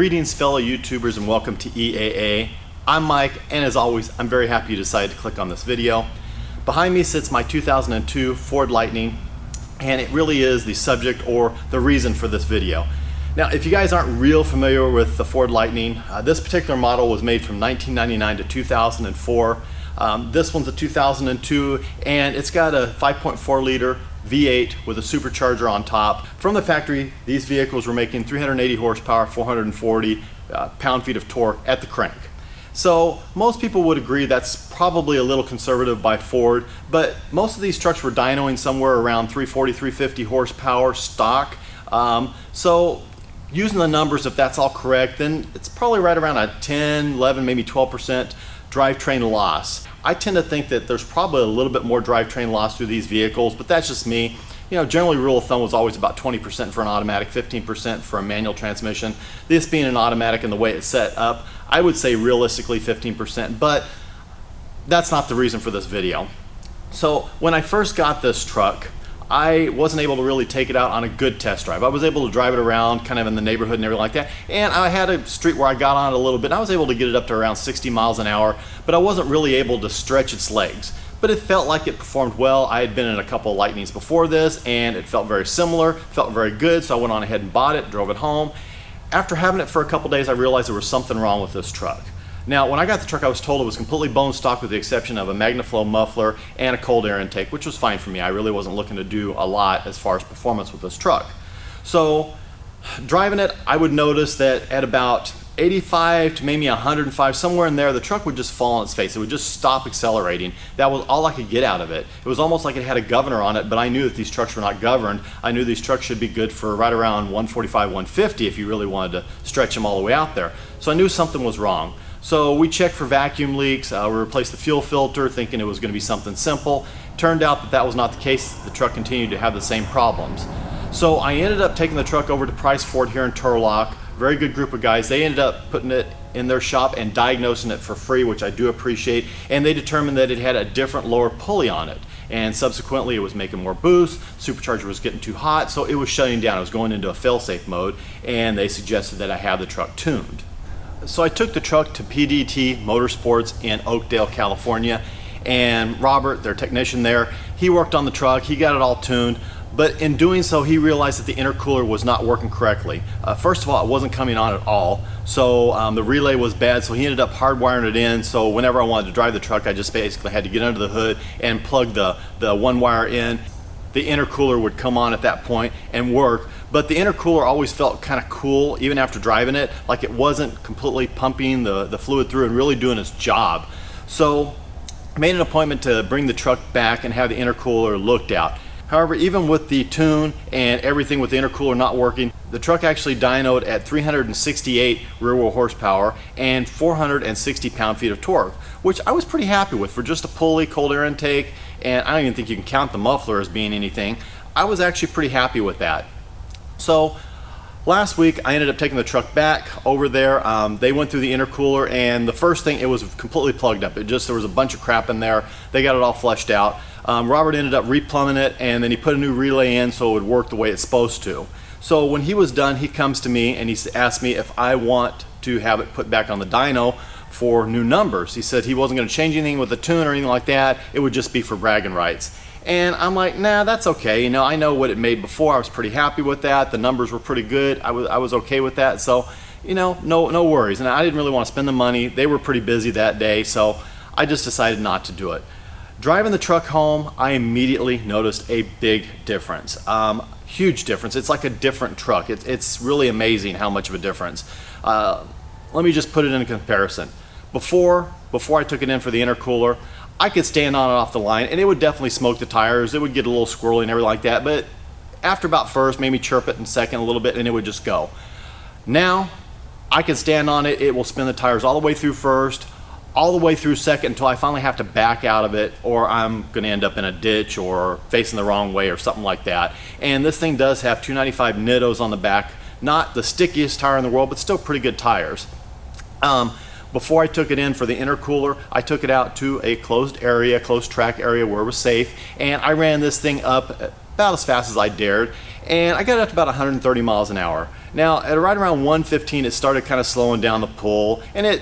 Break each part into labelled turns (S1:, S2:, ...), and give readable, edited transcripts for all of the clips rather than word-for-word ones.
S1: Greetings fellow YouTubers and welcome to EAA. I'm Mike, and as always I'm very happy you decided to click on this video. Behind me sits my 2002 Ford Lightning, and it really is the subject or the reason for this video. Now if you guys aren't real familiar with the Ford Lightning, this particular model was made from 1999 to 2004. This one's a 2002 and it's got a 5.4 liter V8 with a supercharger on top. From the factory, these vehicles were making 380 horsepower, 440 pound-feet of torque at the crank. So most people would agree that's probably a little conservative by Ford, but most of these trucks were dynoing somewhere around 340, 350 horsepower stock. So using the numbers, if that's all correct, then it's probably right around a 10, 11, maybe 12% drivetrain loss. I tend to think that there's probably a little bit more drivetrain loss through these vehicles, but that's just me. You know, generally rule of thumb was always about 20% for an automatic, 15% for a manual transmission. This being an automatic and the way it's set up, I would say realistically 15%, but that's not the reason for this video. So when I first got this truck, I wasn't able to really take it out on a good test drive. I was able to drive it around kind of in the neighborhood and everything like that, and I had a street where I got on it a little bit and I was able to get it up to around 60 miles an hour, but I wasn't really able to stretch its legs. But it felt like it performed well. I had been in a couple of Lightnings before this and it felt very similar, felt very good, so I went on ahead and bought it, drove it home. After having it for a couple days, I realized there was something wrong with this truck. Now, when I got the truck, I was told it was completely bone stock with the exception of a MagnaFlow muffler and a cold air intake, which was fine for me. I really wasn't looking to do a lot as far as performance with this truck. So, driving it, I would notice that at about 85 to maybe 105, somewhere in there, the truck would just fall on its face. It would just stop accelerating. That was all I could get out of it. It was almost like it had a governor on it, but I knew that these trucks were not governed. I knew these trucks should be good for right around 145, 150 if you really wanted to stretch them all the way out there. So I knew something was wrong. So we checked for vacuum leaks, we replaced the fuel filter thinking it was going to be something simple. Turned out that that was not the case. The truck continued to have the same problems. So I ended up taking the truck over to Price Ford here in Turlock. Very good group of guys. They ended up putting it in their shop and diagnosing it for free, which I do appreciate. And they determined that it had a different lower pulley on it. And subsequently it was making more boost, supercharger was getting too hot, so it was shutting down. It was going into a fail-safe mode, and they suggested that I have the truck tuned. So I took the truck to PDT Motorsports in Oakdale, California, and Robert, their technician there, he worked on the truck, he got it all tuned, but in doing so he realized that the intercooler was not working correctly. First of all, it wasn't coming on at all, so the relay was bad, so he ended up hardwiring it in, so whenever I wanted to drive the truck I just basically had to get under the hood and plug the one wire in. The intercooler would come on at that point and work, but the intercooler always felt kind of cool even after driving it, like it wasn't completely pumping the fluid through and really doing its job. So I made an appointment to bring the truck back and have the intercooler looked at. However, even with the tune and everything with the intercooler not working, the truck actually dynoed at 368 rear wheel horsepower and 460 pound-feet of torque, which I was pretty happy with for just a pulley, cold air intake, and I don't even think you can count the muffler as being anything. I was actually pretty happy with that. So last week I ended up taking the truck back over there. They went through the intercooler, and the first thing, it was completely plugged up. There was a bunch of crap in there. They got it all flushed out. Robert ended up replumbing it, and then he put a new relay in so it would work the way it's supposed to. So when he was done, he comes to me and he asked me if I want to have it put back on the dyno for new numbers. He said he wasn't going to change anything with the tune or anything like that. It would just be for bragging rights. And I'm like, nah, that's okay. You know, I know what it made before. I was pretty happy with that. The numbers were pretty good. I was okay with that. So, you know, no worries. And I didn't really want to spend the money. They were pretty busy that day, so I just decided not to do it. Driving the truck home, I immediately noticed a big difference. Huge difference. It's like a different truck. It's really amazing how much of a difference. Let me just put it in a comparison. Before I took it in for the intercooler, I could stand on it off the line and it would definitely smoke the tires. It would get a little squirrely and everything like that, but after about first, maybe chirp it in second a little bit and it would just go. Now, I can stand on it, it will spin the tires all the way through first, all the way through second until I finally have to back out of it, or I'm gonna end up in a ditch or facing the wrong way or something like that. And this thing does have 295 Nittos on the back, not the stickiest tire in the world, but still pretty good tires. Before I took it in for the intercooler, I took it out to a closed area, closed track area where it was safe, and I ran this thing up about as fast as I dared, and I got it up to about 130 miles an hour. Now, at right around 115, it started kind of slowing down the pull, and it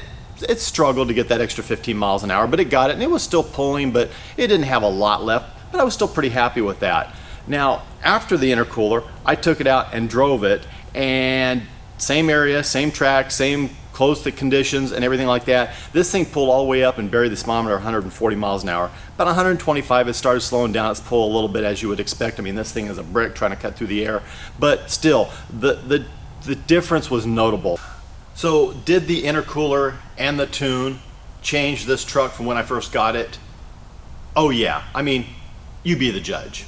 S1: struggled to get that extra 15 miles an hour, but it got it, and it was still pulling, but it didn't have a lot left, but I was still pretty happy with that. Now, after the intercooler, I took it out and drove it, and same area, same track, same closed conditions and everything like that. This thing pulled all the way up and buried the speedometer 140 miles an hour. About 125, it started slowing down its pull a little bit, as you would expect. I mean, this thing is a brick trying to cut through the air, but still, the difference was notable. So did the intercooler and the tune change this truck from when I first got it? Oh yeah, I mean, you be the judge.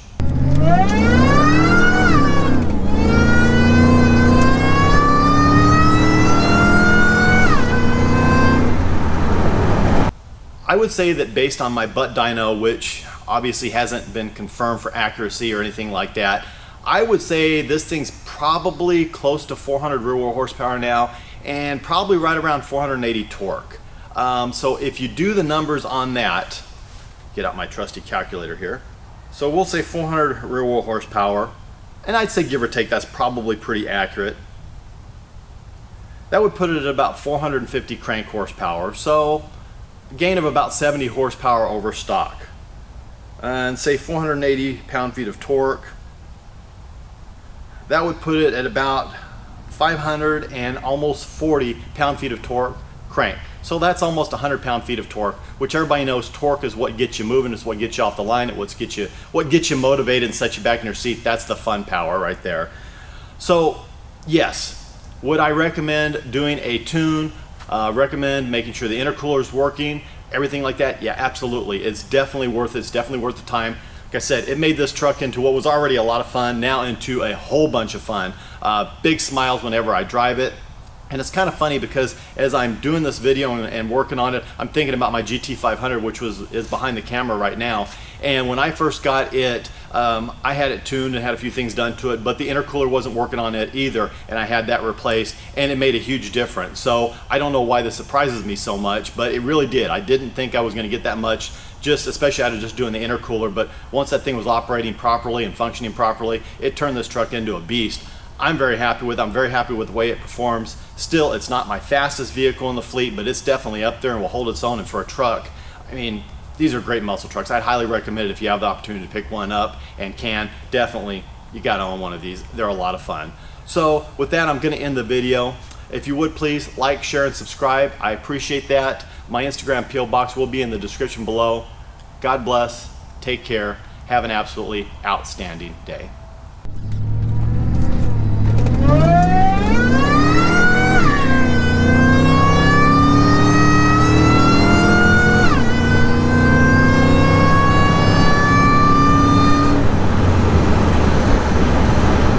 S1: I would say that based on my butt dyno, which obviously hasn't been confirmed for accuracy or anything like that, I would say this thing's probably close to 400 rear wheel horsepower now, and probably right around 480 torque. So if you do the numbers on that, get out my trusty calculator here. So we'll say 400 rear wheel horsepower, and I'd say give or take that's probably pretty accurate. That would put it at about 450 crank horsepower, so a gain of about 70 horsepower over stock. And say 480 pound-feet of torque. That would put it at about 500 and almost 40 pound-feet of torque crank. So that's almost 100 pound-feet of torque, which everybody knows torque is what gets you moving, it's what gets you off the line, it's what gets you motivated and sets you back in your seat. That's the fun power right there. So yes, would I recommend doing a tune? Recommend making sure the intercooler is working, everything like that? Yeah, absolutely. It's definitely worth it. It's definitely worth the time. Like I said, it made this truck into what was already a lot of fun, now into a whole bunch of fun. Big smiles whenever I drive it. And it's kind of funny because as I'm doing this video and working on it, I'm thinking about my GT500, which is behind the camera right now. And when I first got it, I had it tuned and had a few things done to it, but the intercooler wasn't working on it either, and I had that replaced, and it made a huge difference. So I don't know why this surprises me so much, but it really did. I didn't think I was going to get that much, especially out of just doing the intercooler, but once that thing was operating properly and functioning properly, it turned this truck into a beast. I'm very happy with it. I'm very happy with the way it performs. Still, it's not my fastest vehicle in the fleet, but it's definitely up there and will hold its own. And for a truck, I mean, these are great muscle trucks. I'd highly recommend it if you have the opportunity to pick one up and can. Definitely, you gotta own one of these. They're a lot of fun. So with that, I'm gonna end the video. If you would please like, share, and subscribe. I appreciate that. My Instagram P.O. box will be in the description below. God bless, take care, have an absolutely outstanding day.